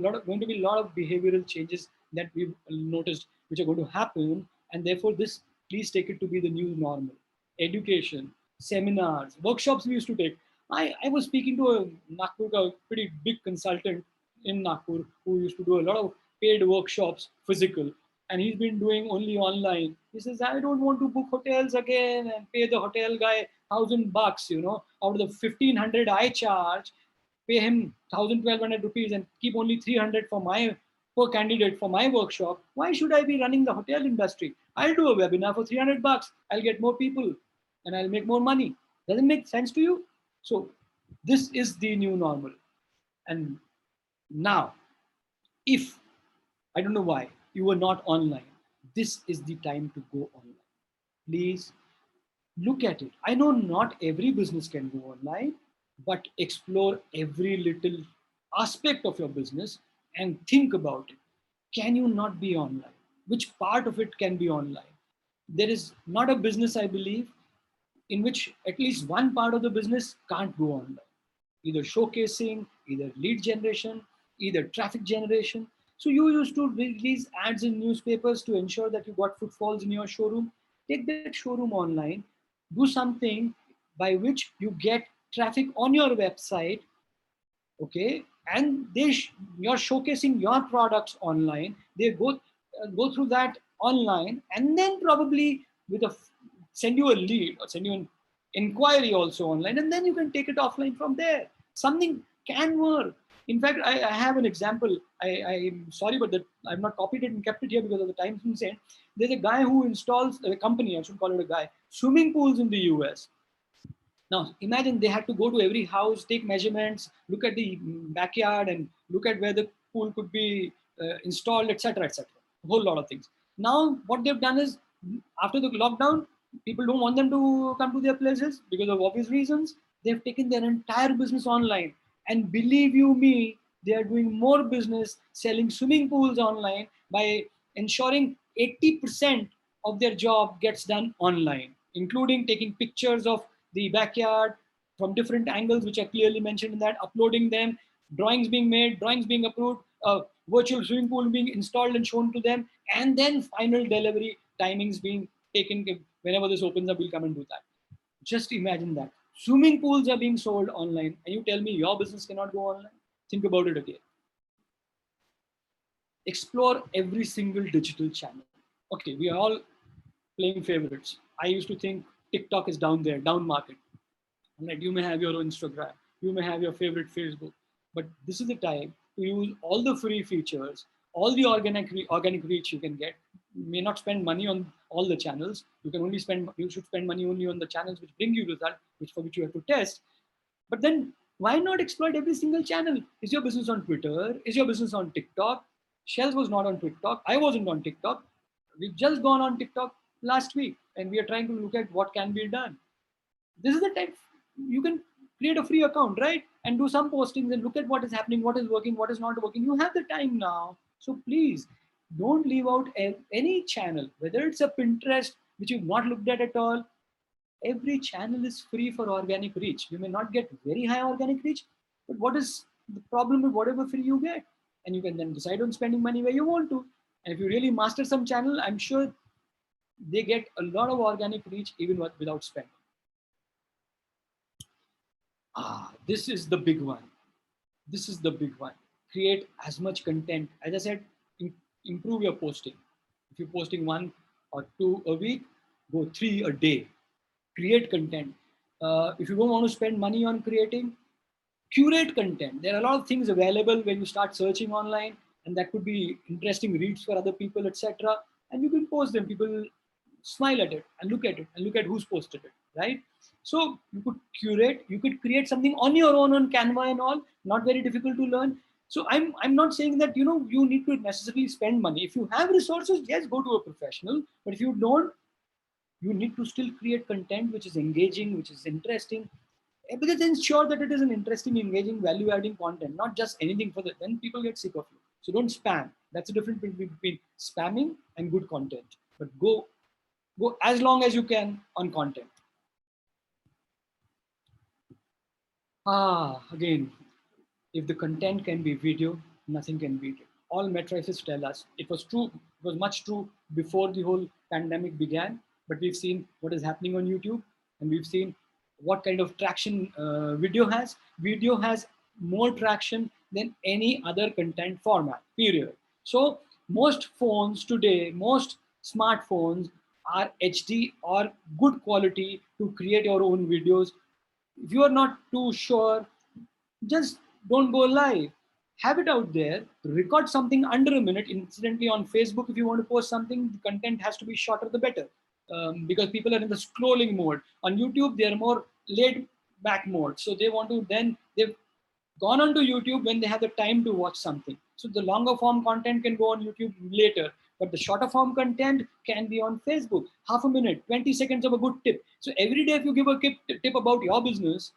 be a lot of behavioral changes that we've noticed, which are going to happen, and therefore this, please take it to be the new normal. Education, seminars, workshops we used to take. I was speaking to a Nagpur, a pretty big consultant in Nagpur, who used to do a lot of paid workshops, physical, and he's been doing only online. He says, I don't want to book hotels again and pay the hotel guy $1,000, out of the 1,500 I charge, pay him 1,000, 1,200 rupees and keep only 300 for my per candidate for my workshop. Why should I be running the hotel industry? I'll do a webinar for $300. I'll get more people and I'll make more money. Doesn't make sense to you? So this is the new normal. And now, if, I don't know why, you were not online, this is the time to go online. Please look at it. I know not every business can go online, but explore every little aspect of your business and think about it. Can you not be online? Which part of it can be online? There is not a business, I believe, in which at least one part of the business can't go online. Either showcasing, either lead generation, either traffic generation. So you used to release ads in newspapers to ensure that you got footfalls in your showroom. Take that showroom online, do something by which you get traffic on your website okay, and you're showcasing your products online. They go through that online, and then probably send you a lead or send you an inquiry also online, and then you can take it offline from there. Something can work. In fact, I have an example. I'm sorry, but I've not copied it and kept it here because of the time constraint. There's a guy who installs a company, I should call it a guy, swimming pools in the US. Now, imagine they had to go to every house, take measurements, look at the backyard, and look at where the pool could be installed, etc., etc. A whole lot of things. Now, what they've done is, after the lockdown, people don't want them to come to their places because of obvious reasons. They've taken their entire business online, and believe you me, they are doing more business selling swimming pools online by ensuring 80% of their job gets done online, including taking pictures of the backyard from different angles, which are clearly mentioned in that, uploading them, drawings being made, drawings being approved, virtual swimming pool being installed and shown to them, and then final delivery timings being taken. Whenever this opens up, we'll come and do that. Just imagine that. Swimming pools are being sold online, and you tell me your business cannot go online? Think about it again. Explore every single digital channel. Okay, we are all playing favorites. I used to think TikTok is down there, down market. Right? You may have your own Instagram, you may have your favorite Facebook, but this is the time to use all the free features, all the organic reach you can get. You may not spend money on all the channels. You should spend money only on the channels which bring you result, which you have to test. But then why not exploit every single channel? Is your business on Twitter? Is your business on TikTok? Shells was not on TikTok. I wasn't on TikTok. We've just gone on TikTok last week, and we are trying to look at what can be done. This is the time you can create a free account, right? And do some postings and look at what is happening, what is working, what is not working. You have the time now. So please don't leave out any channel, whether it's a Pinterest, which you've not looked at all. Every channel is free for organic reach. You may not get very high organic reach, but what is the problem with whatever free you get? And you can then decide on spending money where you want to. And if you really master some channel, I'm sure they get a lot of organic reach even without spending. This is the big one. This is the big one. Create as much content. As I said, improve your posting. If you're posting 1 or 2 a week, go 3 a day. Create content. If you don't want to spend money on creating, curate content. There are a lot of things available when you start searching online, and that could be interesting reads for other people, etc. And you can post them. People smile at it and look at it and look at who's posted it, right? So you could curate, you could create something on your own on Canva and all, not very difficult to learn. So I'm not saying that you need to necessarily spend money. If you have resources, yes, go to a professional. But if you don't, you need to still create content which is engaging, which is interesting, because ensure that it is an interesting, engaging, value-adding content, not just anything for that. Then people get sick of you. So don't spam. That's the difference between spamming and good content. But go as long as you can on content. Again, if the content can be video, nothing can beat it. All matrices tell us it was true. It was much true before the whole pandemic began. But we've seen what is happening on YouTube, and we've seen what kind of traction video has. Video has more traction than any other content format. Period. So most phones today, most smartphones are HD or good quality to create your own videos. If you are not too sure, just don't go live. Have it out there. Record something under a minute. Incidentally, on Facebook, if you want to post something, the content has to be shorter the better, because people are in the scrolling mode. On YouTube, they are more laid back mode. So they've gone onto YouTube when they have the time to watch something. So the longer form content can go on YouTube later, but the shorter form content can be on Facebook. Half a minute, 20 seconds of a good tip. So every day, if you give a tip about your business,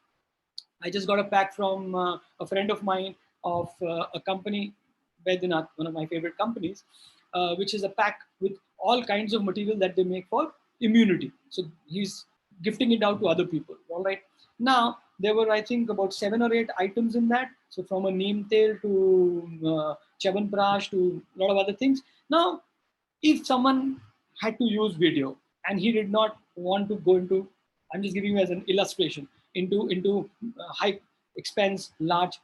I just got a pack from a friend of mine of a company, Vedanath, one of my favorite companies, which is a pack with all kinds of material that they make for immunity. So he's gifting it out to other people. All right. Now, there were, I think, about 7 or 8 items in that. So from a neem tail to Chavanprash to a lot of other things. Now, if someone had to use video and he did not want to go into, I'm just giving you as an illustration, into high expense large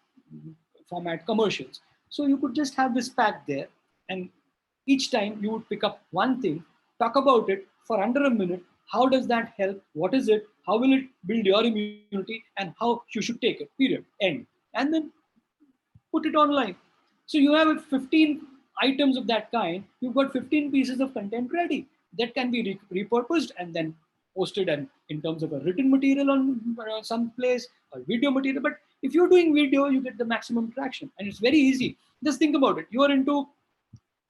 format commercials. So you could just have this pack there, and each time you would pick up one thing, talk about it for under a minute. How does that help? What is it? How will it build your immunity? And how you should take it, period, end. And then put it online. So you have 15 items of that kind. You've got 15 pieces of content ready that can be repurposed and then posted, and in terms of a written material on some place or video material. But if you're doing video, you get the maximum traction, and it's very easy. Just think about it. You are into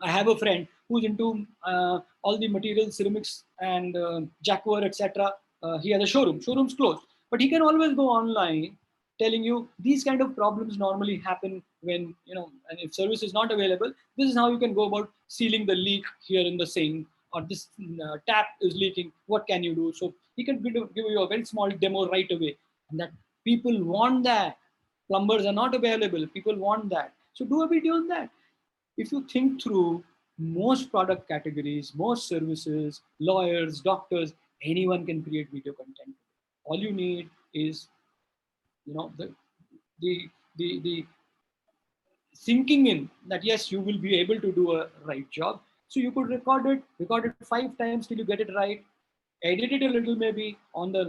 I have a friend who's into all the materials, ceramics and jacquard, etc. He has a showroom. Showroom's closed, but he can always go online, telling you these kind of problems normally happen when and if service is not available. This is how you can go about sealing the leak here in the sink, or this tap is leaking. What can you do? So he can give you a very small demo right away, and that people want that. Plumbers are not available. People want that. So do a video on that. If you think through, most product categories, most services, lawyers, doctors, anyone can create video content. All you need is, the the the sinking in that yes, you will be able to do a right job. So you could record it 5 times till you get it right, edit it a little maybe on the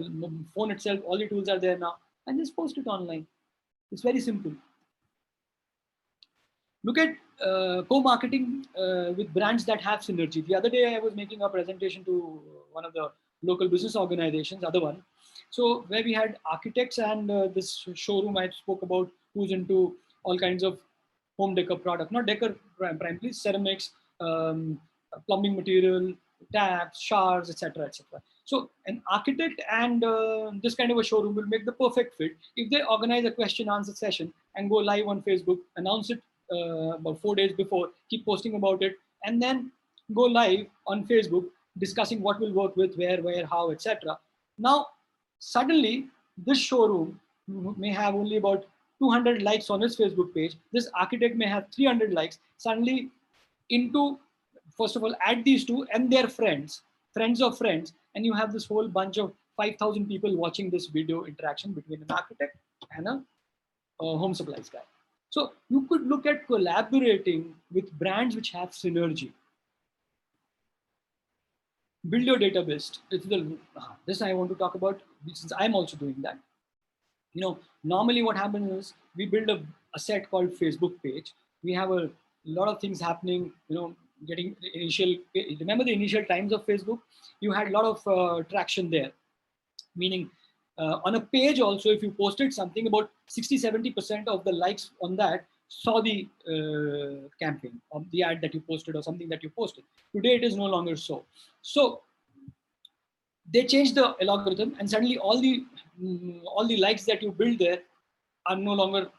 phone itself. All the tools are there now, and just post it online. It's very simple. Look at co-marketing with brands that have synergy. The other day, I was making a presentation to one of the local business organizations, other one. So where we had architects and this showroom I spoke about, who's into all kinds of home decor product, not decor primarily, ceramics, plumbing material, taps, showers, etc., etc. So an architect and this kind of a showroom will make the perfect fit if they organize a question answer session and go live on Facebook, announce it about 4 days before, keep posting about it, and then go live on Facebook discussing what will work with where, how, etc. Now, suddenly, this showroom may have only about 200 likes on his Facebook page. This architect may have 300 likes. Suddenly, into first of all, add these two and their friends of friends, and you have this whole bunch of 5,000 people watching this video interaction between an architect and a home supplies guy. So you could look at collaborating with brands which have synergy. Build your database. This I want to talk about since I'm also doing that. Normally what happens is we build a set called Facebook page. We have a lot of things happening, getting remember the initial times of Facebook? You had a lot of traction there, meaning on a page also, if you posted something, about 60-70% of the likes on that saw the campaign or the ad that you posted or something that you posted. Today it is no longer so. So they changed the algorithm, and suddenly all the likes that you build there are no longer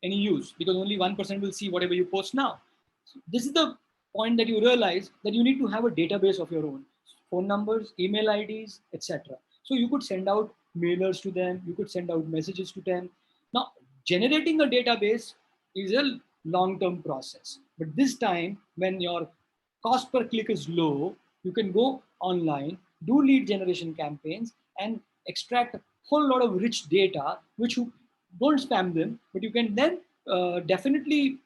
any use, because only 1% will see whatever you post now. So this is the point that you realize that you need to have a database of your own, phone numbers, email IDs, etc. So you could send out mailers to them, you could send out messages to them. Now, generating a database is a long-term process, but this time when your cost per click is low, you can go online, do lead generation campaigns, and extract a whole lot of rich data, which you don't spam them, but you can then definitely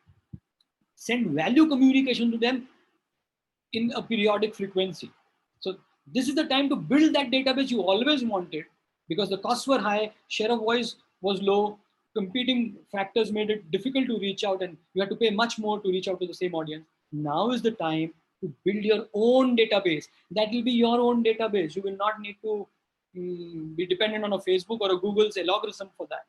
send value communication to them in a periodic frequency. So this is the time to build that database you always wanted, because the costs were high, share of voice was low, competing factors made it difficult to reach out, and you had to pay much more to reach out to the same audience. Now is the time to build your own database. That will be your own database. You will not need to be dependent on a Facebook or a Google's algorithm for that.